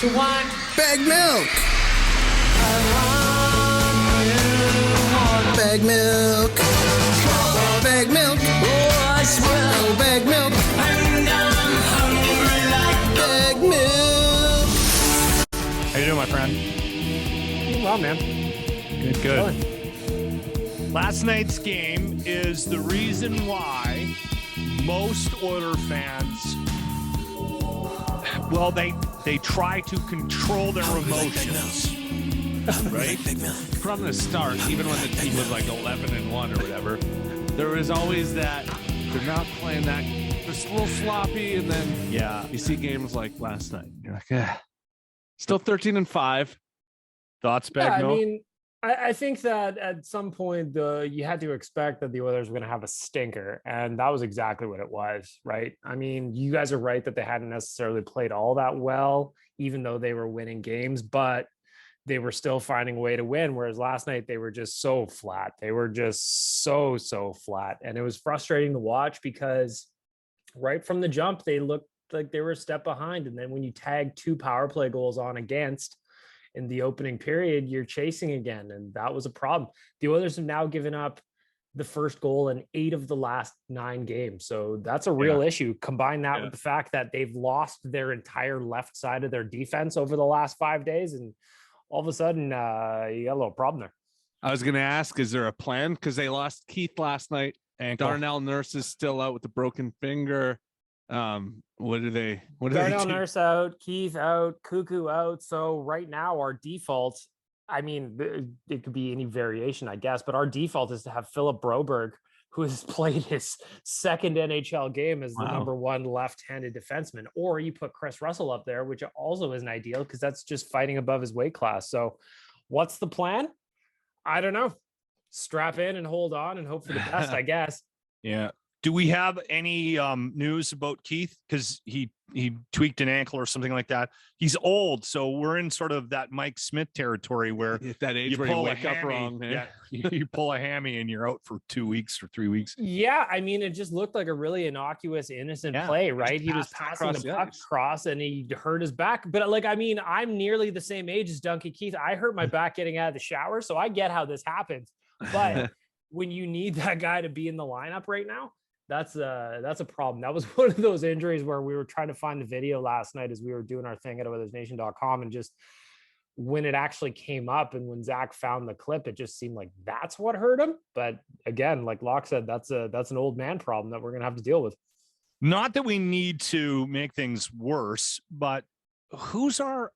you want? Baggedmilk. Baggedmilk. Baggedmilk. Oh, I swear. Oh, Baggedmilk. And I'm hungry like Baggedmilk. How you doing, my friend? Well, man. Good. Last night's game is the reason why most Oiler fans, well, they try to control their emotions, right? From the start, even when the team was like 11-1 or whatever, there was always that they're not playing that. They're a little sloppy, and then you see games like last night. You're like, still 13-5. Thoughts, Yeah, I Baggedmilk? mean, I think that at some point you had to expect that the Oilers were going to have a stinker, and that was exactly what it was, right? I mean, you guys are right that they hadn't necessarily played all that well, even though they were winning games, but they were still finding a way to win. Whereas last night they were just so flat. They were just so flat, and it was frustrating to watch because right from the jump they looked like they were a step behind, and then when you tag 2 power play goals on against in the opening period, you're chasing again. And that was a problem. The Oilers have now given up the first goal in 8 of the last 9 games. So that's a real issue. Combine that with the fact that they've lost their entire left side of their defense over the last 5 days. And all of a sudden, you got a little problem there. I was going to ask, is there a plan? Because they lost Keith last night. Ankle. Darnell Nurse is still out with a broken finger. What do they Darnell do? Nurse out, Keith out, Cuckoo out. So right now our default, I mean, it could be any variation, I guess, but our default is to have Philip Broberg, who has played his second NHL game as the number 1 left-handed defenseman, or you put Chris Russell up there, which also isn't ideal because that's just fighting above his weight class. So what's the plan? I don't know. Strap in and hold on and hope for the best, I guess. Yeah. Do we have any news about Keith? Because he tweaked an ankle or something like that. He's old, so we're in sort of that Mike Smith territory where At that age where you wake up wrong. Yeah, you pull a hammy and you're out for 2 weeks or 3 weeks. Yeah, I mean, it just looked like a really innocuous, innocent play, right? He was passing the puck across and he hurt his back. But like, I mean, I'm nearly the same age as Duncan Keith. I hurt my back getting out of the shower, so I get how this happens. But when you need that guy to be in the lineup right now, that's a problem. That was one of those injuries where we were trying to find the video last night as we were doing our thing at OilersNation.com, and just when it actually came up and when Zach found the clip, it just seemed like that's what hurt him. But again, like Locke said, that's an old man problem that we're gonna have to deal with. Not that we need to make things worse, but who's our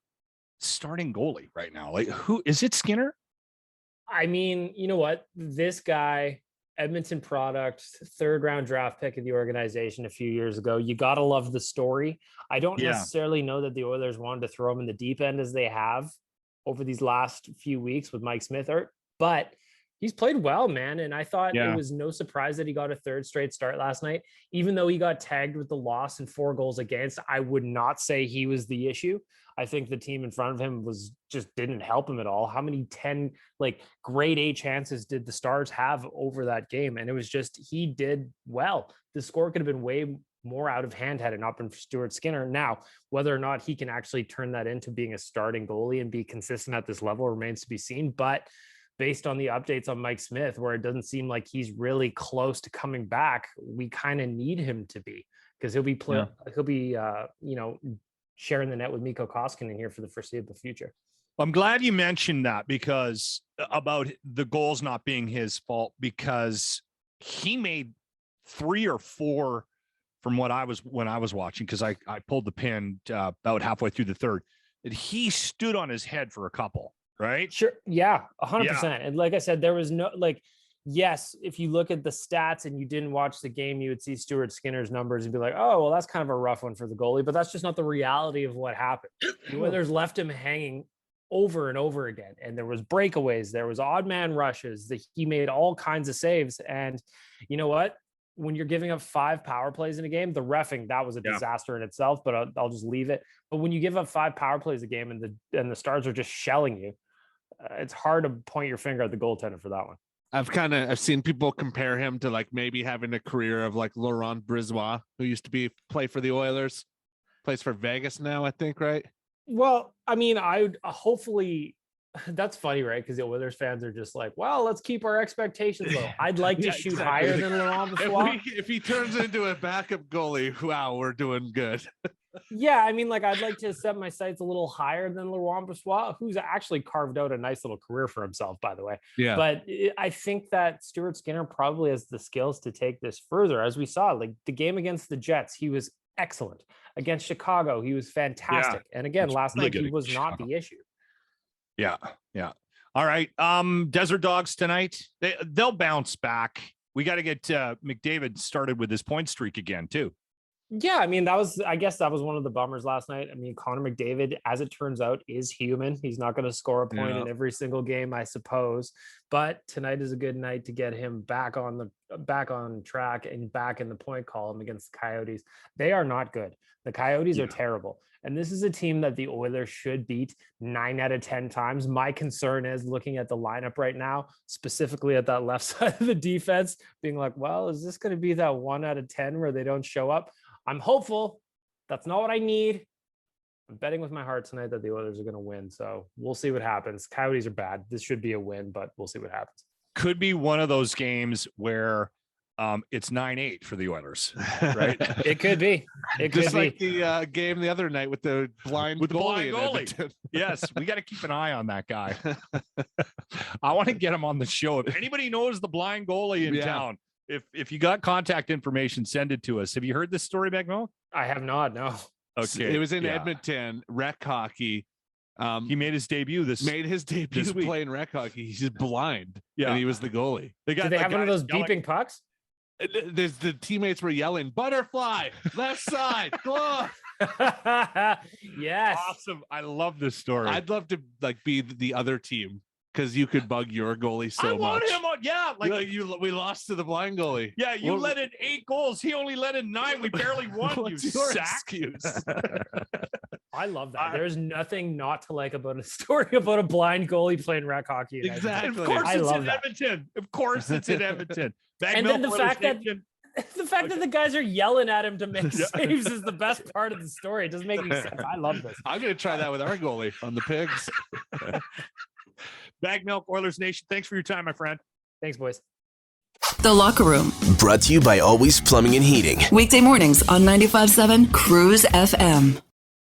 starting goalie right now? Like, who is it? Skinner? I mean, you know what? This guy, Edmonton product, 3rd round draft pick of the organization a few years ago. You got to love the story. I don't necessarily know that the Oilers wanted to throw him in the deep end as they have over these last few weeks with Mike Smith, but he's played well, man. And I thought it was no surprise that he got a 3rd straight start last night, even though he got tagged with the loss and 4 goals against. I would not say he was the issue. I think the team in front of him didn't help him at all. How many 10 grade A chances did the Stars have over that game? And it was just, he did well. The score could have been way more out of hand had it not been for Stuart Skinner. Now, whether or not he can actually turn that into being a starting goalie and be consistent at this level remains to be seen. But based on the updates on Mike Smith, where it doesn't seem like he's really close to coming back, we kind of need him to be, because he'll be sharing the net with Mikko Koskinen here for the foreseeable future. I'm glad you mentioned that, because about the goals not being his fault, because he made 3 or 4 from when I was watching, because I pulled the pin about halfway through the 3rd, that he stood on his head for a couple, right? Sure. Yeah, 100%. And like I said, there was no, yes, if you look at the stats and you didn't watch the game, you would see Stuart Skinner's numbers and be like, oh, well, that's kind of a rough one for the goalie, but that's just not the reality of what happened. The Oilers left him hanging over and over again. And there was breakaways, there was odd man rushes, that he made all kinds of saves. And you know what? When you're giving up 5 power plays in a game, the reffing, that was a disaster in itself, but I'll just leave it. But when you give up 5 power plays a game and the Stars are just shelling you, it's hard to point your finger at the goaltender for that one. I've seen people compare him to maybe having a career of Laurent Brisebois, who used to play for the Oilers, plays for Vegas now, I think, right? Well, I mean, I would hopefully that's funny, right? Because the Oilers fans are just like, well, let's keep our expectations low. I'd like to shoot higher than Laurent Brossoit. If he turns into a backup goalie, wow, we're doing good. Yeah, I mean, like I'd like to set my sights a little higher than Laurent Brossoit, who's actually carved out a nice little career for himself, by the way. Yeah. But I think that Stuart Skinner probably has the skills to take this further. As we saw, like the game against the Jets, he was excellent. Against Chicago, he was fantastic. And again, last night he was not the issue. Yeah. All right. Desert Dogs tonight. They'll bounce back. We got to get McDavid started with his point streak again, too. Yeah, I mean, I guess that was one of the bummers last night. I mean, Connor McDavid, as it turns out, is human. He's not going to score a point in every single game, I suppose. But tonight is a good night to get him back on track and back in the point column against the Coyotes. They are not good. The Coyotes are terrible. And this is a team that the Oilers should beat 9 out of 10 times. My concern is looking at the lineup right now, specifically at that left side of the defense, being like, well, is this going to be that 1 out of 10 where they don't show up? I'm hopeful. That's not what I need. I'm betting with my heart tonight that the Oilers are going to win. So we'll see what happens. Coyotes are bad. This should be a win, but we'll see what happens. Could be one of those games where it's 9-8 for the Oilers, right? It could be. It could Just be. like the game the other night with the blind goalie. Yes, we got to keep an eye on that guy. I want to get him on the show. If anybody knows the blind goalie in town, if you got contact information, send it to us. Have you heard this story, Baggedmilk? I have not. No. Okay. It was in Edmonton, rec hockey. He made his debut this week. Playing rec hockey. He's just blind. Yeah. And he was the goalie. Did they have one of those beeping pucks? There's the teammates were yelling, butterfly, left side, glove. Yes. Awesome. I love this story. I'd love to be the other team because you could bug your goalie so much. I want him on. Yeah. We lost to the blind goalie. Yeah. You let in 8 goals. He only let in 9. We barely won. What's you your sack. excuse? I love that. There's nothing not to like about a story about a blind goalie playing rec hockey. Exactly. Of course, it's in that. Edmonton. Of course, it's in Edmonton. And then the fact that the guys are yelling at him to make saves is the best part of the story. It doesn't make any sense. I love this. I'm going to try that with our goalie on the Pigs. Baggedmilk, Oilers Nation. Thanks for your time, my friend. Thanks, boys. The Locker Room. Brought to you by Always Plumbing and Heating. Weekday mornings on 95.7 Cruise FM.